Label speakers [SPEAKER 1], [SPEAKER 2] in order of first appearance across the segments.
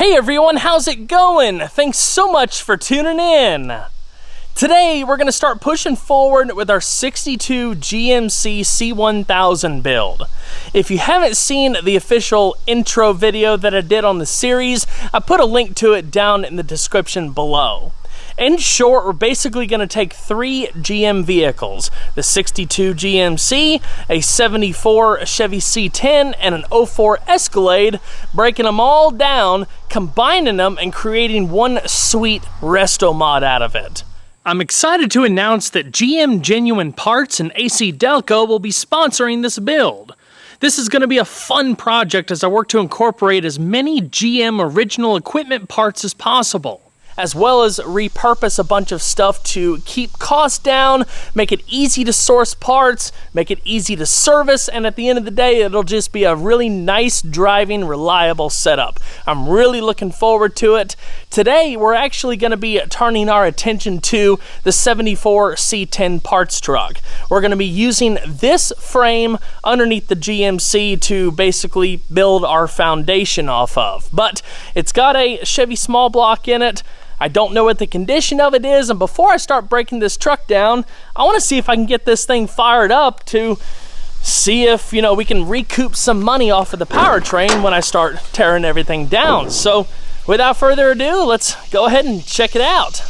[SPEAKER 1] Hey everyone, how's it going? Thanks so much for tuning in. Today we're going to start pushing forward with our 62 GMC C1000 build. If you haven't seen the official intro video that I did on the series, I put a link to it down in the description below. In short, we're basically going to take three GM vehicles, the 62 GMC, a 74 Chevy C10, and an 04 Escalade, breaking them all down, combining them, and creating one sweet Restomod out of it. I'm excited to announce that GM Genuine Parts and ACDelco will be sponsoring this build. This is going to be a fun project as I work to incorporate as many GM original equipment parts as possible, as well as repurpose a bunch of stuff to keep costs down, make it easy to source parts, make it easy to service, and at the end of the day, it'll just be a really nice driving, reliable setup. I'm really looking forward to it. Today, we're actually going to be turning our attention to the 74 C10 parts truck. We're going to be using this frame underneath the GMC to basically build our foundation off of. But it's got a Chevy small block in it. I don't know what the condition of it is, and before I start breaking this truck down, I want to see if I can get this thing fired up to see if, we can recoup some money off of the powertrain when I start tearing everything down. So, without further ado, let's go ahead and check it out.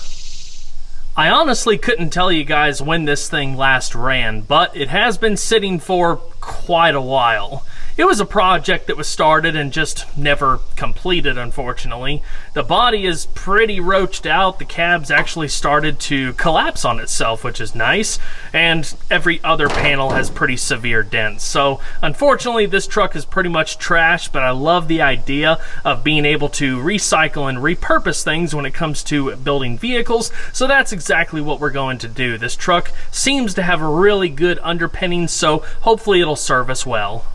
[SPEAKER 1] I honestly couldn't tell you guys when this thing last ran, but it has been sitting for quite a while. It was a project that was started and just never completed, unfortunately. The body is pretty roached out. The cab's actually started to collapse on itself, which is nice, and every other panel has pretty severe dents. So, unfortunately, this truck is pretty much trash, but I love the idea of being able to recycle and repurpose things when it comes to building vehicles, so that's exactly what we're going to do. This truck seems to have a really good underpinning, so hopefully it'll serve us well.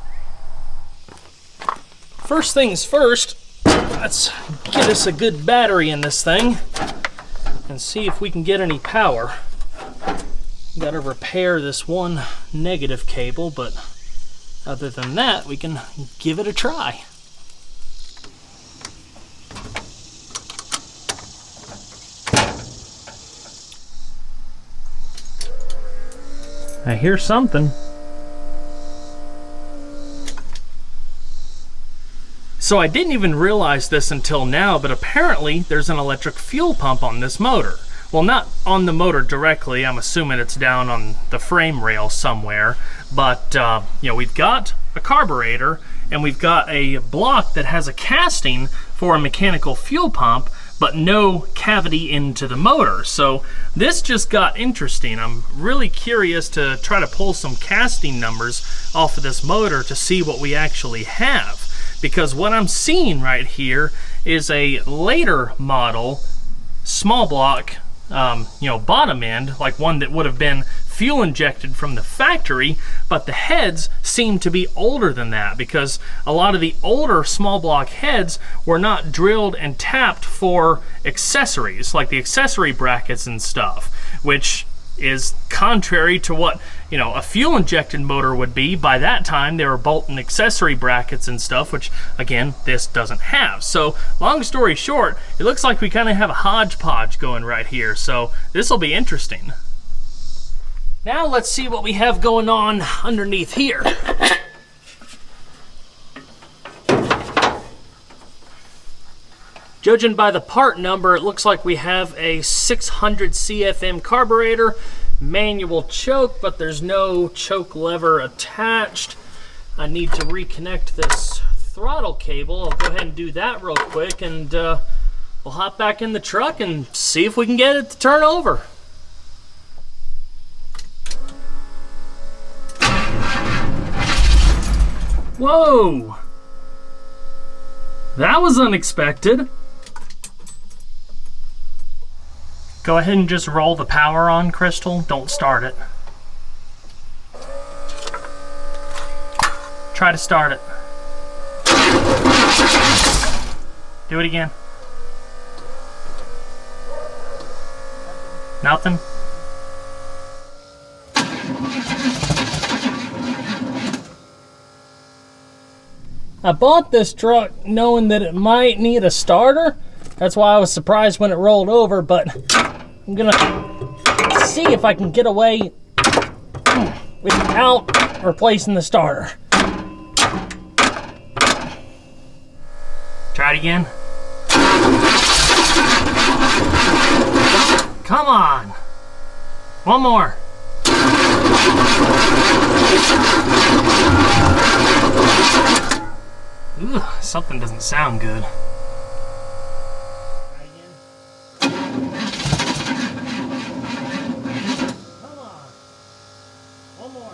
[SPEAKER 1] First things first, let's get us a good battery in this thing and see if we can get any power. Got to repair this one negative cable, but other than that, we can give it a try. I hear something. So I didn't even realize this until now, but apparently there's an electric fuel pump on this motor. Well, not on the motor directly. I'm assuming it's down on the frame rail somewhere. But, we've got a carburetor, and we've got a block that has a casting for a mechanical fuel pump, but no cavity into the motor. So this just got interesting. I'm really curious to try to pull some casting numbers off of this motor to see what we actually have. Because what I'm seeing right here is a later model small block, bottom end, like one that would have been fuel injected from the factory, but the heads seem to be older than that because a lot of the older small block heads were not drilled and tapped for accessories, like the accessory brackets and stuff, which is contrary to what a fuel injected motor would be. By that time they were bolting accessory brackets and stuff, which again this doesn't have. So long story short, it looks like we kind of have a hodgepodge going right here, so this will be interesting. Now let's see what we have going on underneath here. Judging by the part number, it looks like we have a 600 CFM carburetor, manual choke, but there's no choke lever attached. I need to reconnect this throttle cable. I'll go ahead and do that real quick, and we'll hop back in the truck and see if we can get it to turn over. Whoa! That was unexpected. Go ahead and just roll the power on, Crystal. Don't start it. Try to start it. Do it again. Nothing? I bought this truck knowing that it might need a starter. That's why I was surprised when it rolled over, but I'm gonna see if I can get away without replacing the starter. Try it again. Come on. One more. Ooh, something doesn't sound good. Try again. Come on. One more.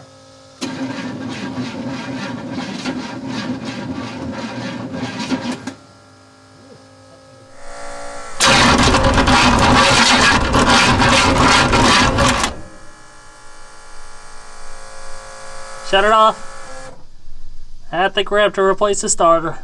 [SPEAKER 1] Shut it off. I think we're going to have to replace the starter.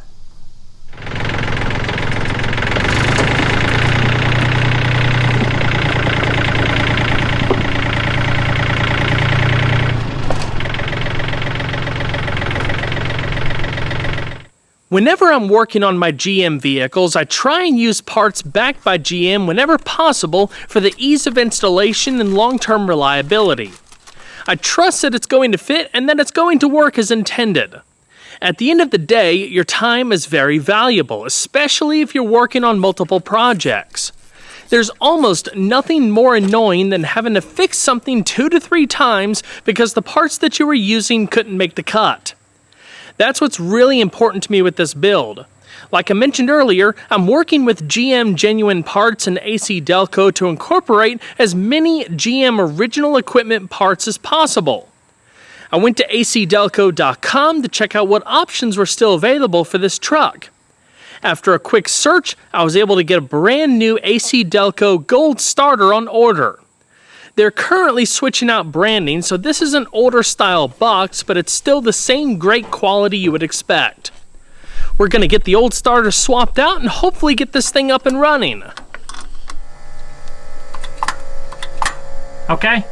[SPEAKER 1] Whenever I'm working on my GM vehicles, I try and use parts backed by GM whenever possible for the ease of installation and long-term reliability. I trust that it's going to fit and that it's going to work as intended. At the end of the day, your time is very valuable, especially if you're working on multiple projects. There's almost nothing more annoying than having to fix something 2 to 3 times because the parts that you were using couldn't make the cut. That's what's really important to me with this build. Like I mentioned earlier, I'm working with GM genuine parts and ACDelco to incorporate as many GM original equipment parts as possible. I went to ACDelco.com to check out what options were still available for this truck. After a quick search, I was able to get a brand new ACDelco Gold starter on order. They're currently switching out branding, so this is an older style box, but it's still the same great quality you would expect. We're going to get the old starter swapped out and hopefully get this thing up and running. Okay.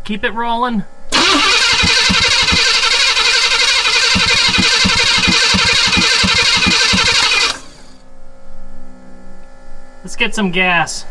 [SPEAKER 1] Keep it rolling. Let's get some gas.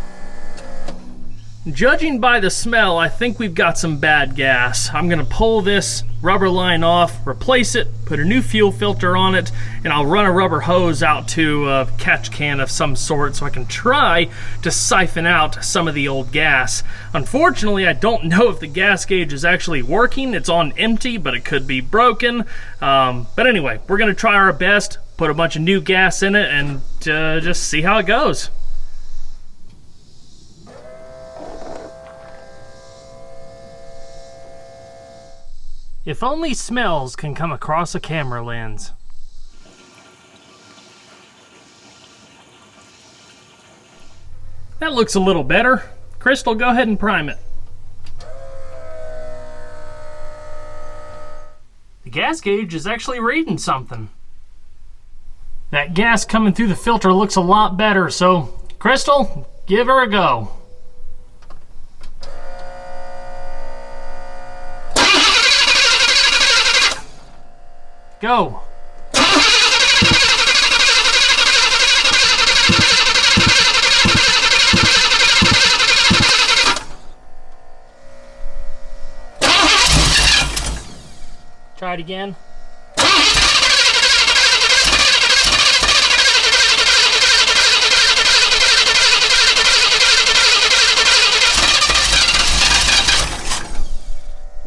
[SPEAKER 1] Judging by the smell, I think we've got some bad gas. I'm gonna pull this rubber line off, replace it, put a new fuel filter on it, and I'll run a rubber hose out to a catch can of some sort so I can try to siphon out some of the old gas. Unfortunately, I don't know if the gas gauge is actually working. It's on empty, but it could be broken. But anyway, we're gonna try our best, put a bunch of new gas in it, and just see how it goes. If only smells can come across a camera lens. That looks a little better. Crystal, go ahead and prime it. The gas gauge is actually reading something. That gas coming through the filter looks a lot better, so Crystal, give her a go. Go. Try it again.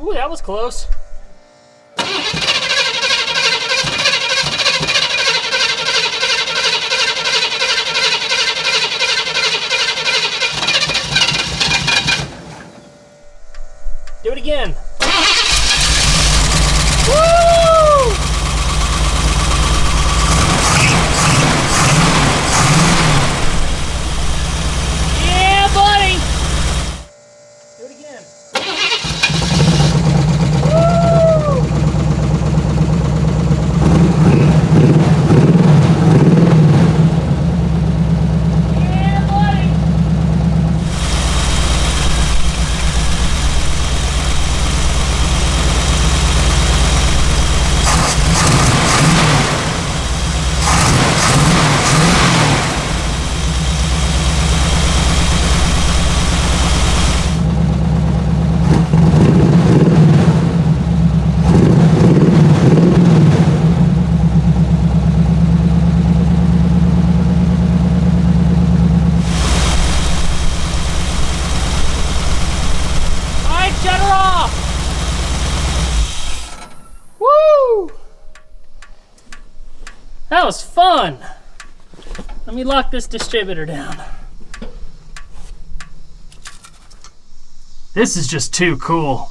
[SPEAKER 1] Ooh, that was close. Do it again. Woo! Yeah, buddy. Do it again. Woo! That was fun. Let me lock this distributor down. This is just too cool.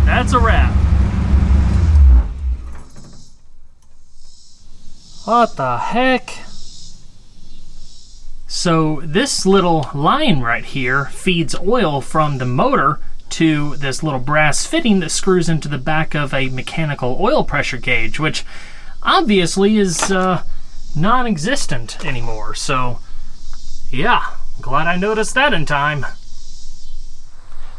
[SPEAKER 1] That's a wrap. What the heck? So this little line right here feeds oil from the motor to this little brass fitting that screws into the back of a mechanical oil pressure gauge, which obviously is non-existent anymore. So yeah, glad I noticed that in time.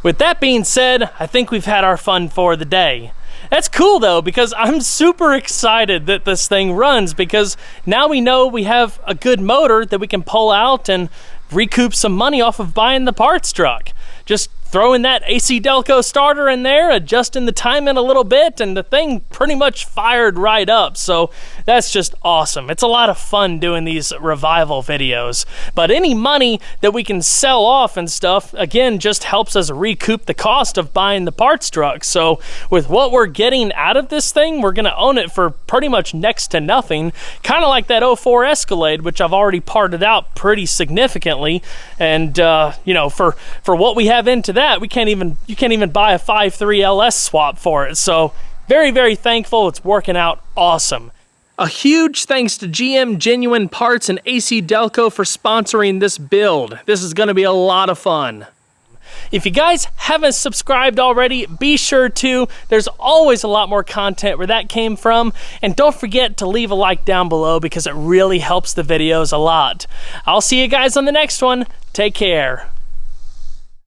[SPEAKER 1] With that being said, I think we've had our fun for the day. That's cool though, because I'm super excited that this thing runs, because now we know we have a good motor that we can pull out and recoup some money off of buying the parts truck. Just throwing that ACDelco starter in there, adjusting the timing a little bit, and the thing pretty much fired right up. So that's just awesome. It's a lot of fun doing these revival videos. But any money that we can sell off and stuff, again, just helps us recoup the cost of buying the parts truck. So with what we're getting out of this thing, we're gonna own it for pretty much next to nothing. Kind of like that 04 Escalade, which I've already parted out pretty significantly. And you know, for what we have into that, you can't even buy a 5.3 LS swap for it. So very, very thankful. It's working out awesome. A huge thanks to GM Genuine Parts and ACDelco for sponsoring this build. This is going to be a lot of fun. If you guys haven't subscribed already, be sure to. There's always a lot more content where that came from. And don't forget to leave a like down below, because it really helps the videos a lot. I'll see you guys on the next one. Take care.